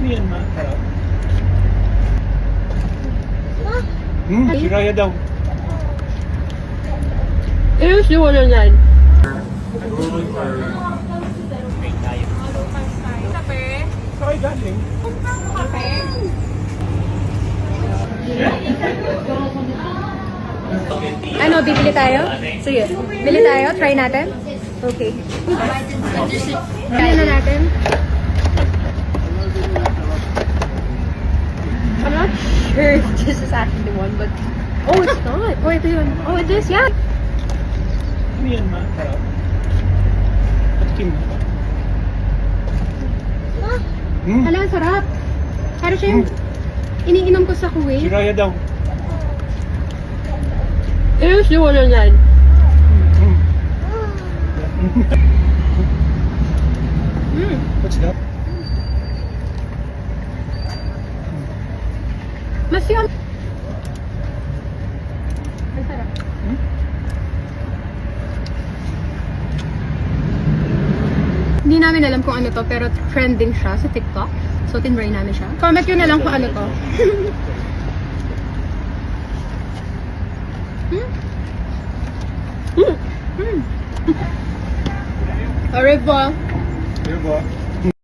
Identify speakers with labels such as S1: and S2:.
S1: Ano yan, ma? Sarap. Si Raya daw.
S2: Seriously, wala yan.
S1: Sakay galing.
S2: Ano, bibili tayo? Sige, bili tayo? Try natin? Okay. Kaya na natin. I'm not sure if this is actually the one, but... Oh, it's not. Oh, ito yun. Oh, it is, yeah.
S1: Ano yan, ma? Sarap. Patikim mo.
S2: Hala, ang sarap. Pero siya yung iniinom ko sa
S1: Si
S2: Kuwait.
S1: Raya daw.
S2: Seriously, wala yan.
S1: What's that?
S2: Mas yung... Ang sarap. Hindi namin alam kung ano to, pero trending siya sa TikTok. So, tinry namin siya. Comment yun na lang kung ano to. Au revoir.
S1: Diba?